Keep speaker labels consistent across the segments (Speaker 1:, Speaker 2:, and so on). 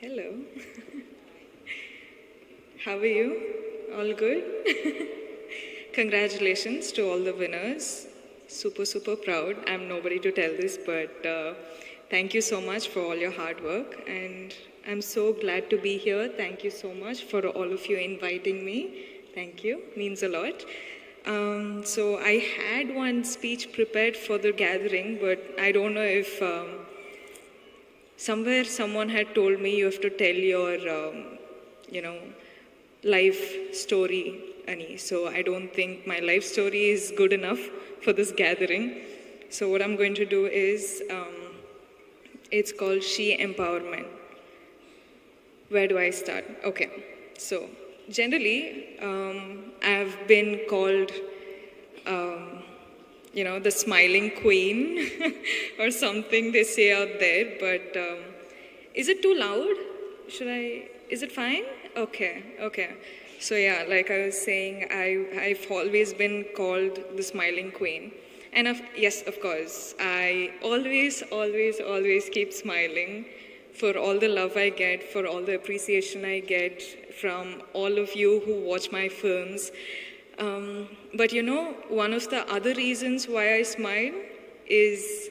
Speaker 1: Hello. How are you? All good? Congratulations to all the winners. Super, super proud. I'm nobody to tell this, but thank you so much for all your hard work. And I'm so glad to be here. Thank you so much for all of you inviting me. Thank you. Means a lot. So I had one speech prepared for the gathering, but I don't know if somewhere someone had told me you have to tell your, life story, Ani. So I don't think my life story is good enough for this gathering. So what I'm going to do is, it's called She Empowerment. Where do I start? Okay, so generally, I've been called, the smiling queen or something they say out there, but is it too loud? Is it fine? Okay. So yeah, like I was saying, I've always been called the smiling queen. And yes, of course, I always keep smiling for all the love I get, for all the appreciation I get from all of you who watch my films. But one of the other reasons why I smile is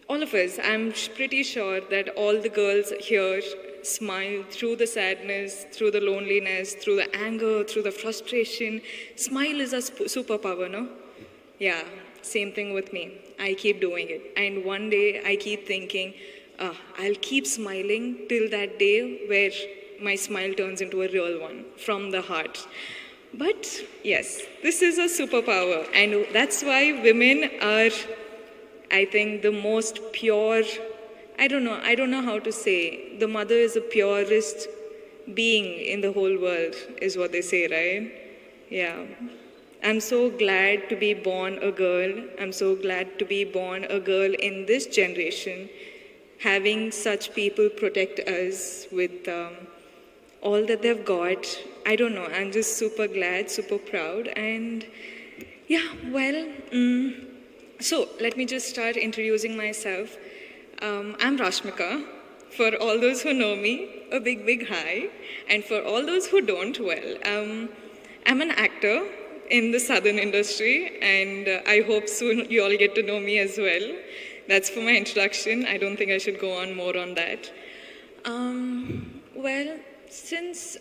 Speaker 1: all of us. I'm pretty sure that all the girls here smile through the sadness, through the loneliness, through the anger, through the frustration. Smile is a superpower, no? Yeah, same thing with me. I keep doing it. And one day I keep thinking, I'll keep smiling till that day where my smile turns into a real one from the heart. But yes, this is a superpower, and that's why women are, I think, the most pure. I don't know how to say. The mother is the purest being in the whole world, is what they say, right? Yeah. I'm so glad to be born a girl. I'm so glad to be born a girl in this generation, having such people protect us with all that they've got. I don't know, I'm just super glad, super proud. And yeah, well, so let me just start introducing myself. I'm Rashmika. For all those who know me, a big hi. And for all those who don't, well, I'm an actor in the southern industry, and I hope soon you all get to know me as well. That's for my introduction. I don't think I should go on more on that. Well, since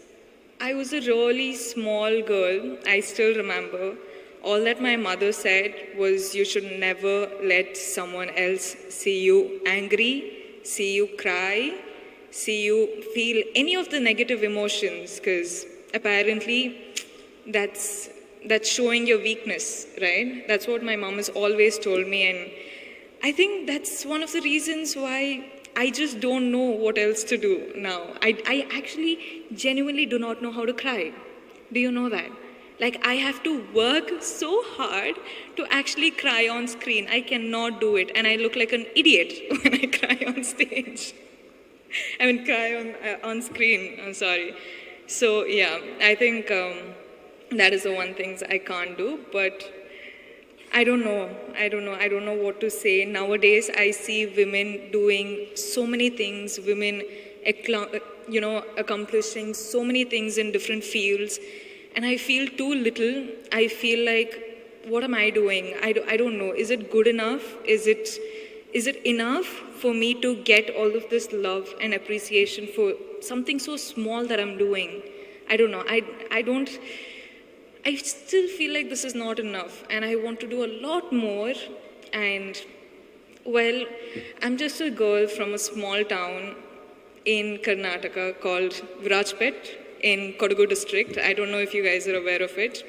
Speaker 1: I was a really small girl, I still remember all that my mother said was you should never let someone else see you angry, see you cry, see you feel any of the negative emotions, because apparently that's showing your weakness, right? That's what my mom has always told me, and I think that's one of the reasons why I just don't know what else to do now. I actually genuinely do not know how to cry. Do you know that? Like, I have to work so hard to actually cry on screen. I cannot do it, and I look like an idiot when I cry on stage. I mean, cry on screen, I'm sorry. So yeah, I think that is the one thing I can't do, but I don't know what to say. Nowadays, I see women doing so many things, women, accomplishing so many things in different fields. And I feel too little. I feel like, what am I doing? I don't know. Is it good enough? Is it enough for me to get all of this love and appreciation for something so small that I'm doing? I don't know. I still feel like this is not enough, and I want to do a lot more. And well, I'm just a girl from a small town in Karnataka called Virajpet in Kodagu district. I don't know if you guys are aware of it.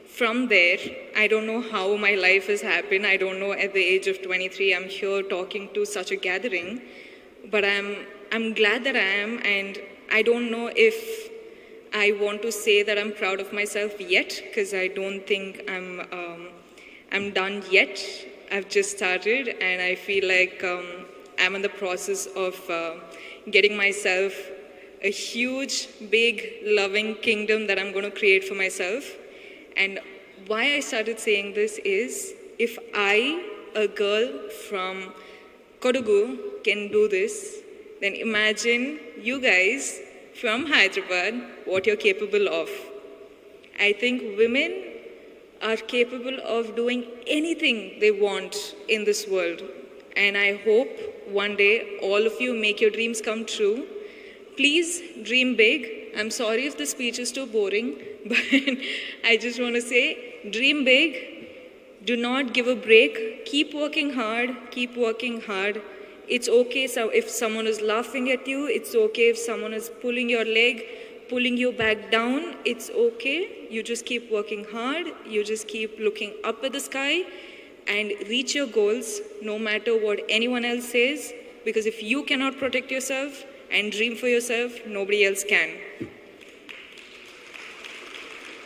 Speaker 1: From there, I don't know how my life has happened. I don't know, at the age of 23, I'm here talking to such a gathering, but I'm glad that I am, and I don't know if I want to say that I'm proud of myself yet, because I don't think I'm done yet. I've just started, and I feel like I'm in the process of getting myself a huge, big, loving kingdom that I'm going to create for myself. And why I started saying this is, if I, a girl from Kodagu, can do this, then imagine you guys from Hyderabad, what you're capable of. I think women are capable of doing anything they want in this world. And I hope one day all of you make your dreams come true. Please dream big. I'm sorry if the speech is too boring, but I just want to say dream big. Do not give a break. Keep working hard. Keep working hard. It's okay so if someone is laughing at you. It's okay if someone is pulling your leg, pulling you back down. It's okay. You just keep working hard. You just keep looking up at the sky and reach your goals no matter what anyone else says. Because if you cannot protect yourself and dream for yourself, nobody else can.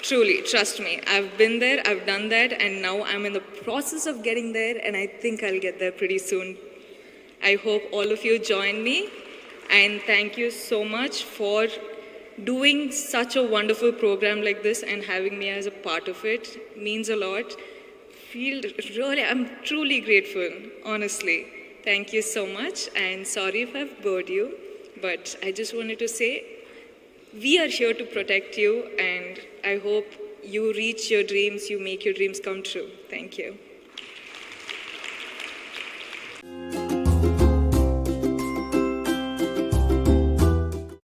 Speaker 1: Truly, trust me, I've been there, I've done that, and now I'm in the process of getting there, and I think I'll get there pretty soon. I hope all of you join me, and thank you so much for doing such a wonderful program like this and having me as a part of it. Means a lot. I'm truly grateful, honestly. Thank you so much, and sorry if I've bored you, but I just wanted to say, we are here to protect you, and I hope you reach your dreams, you make your dreams come true. Thank you.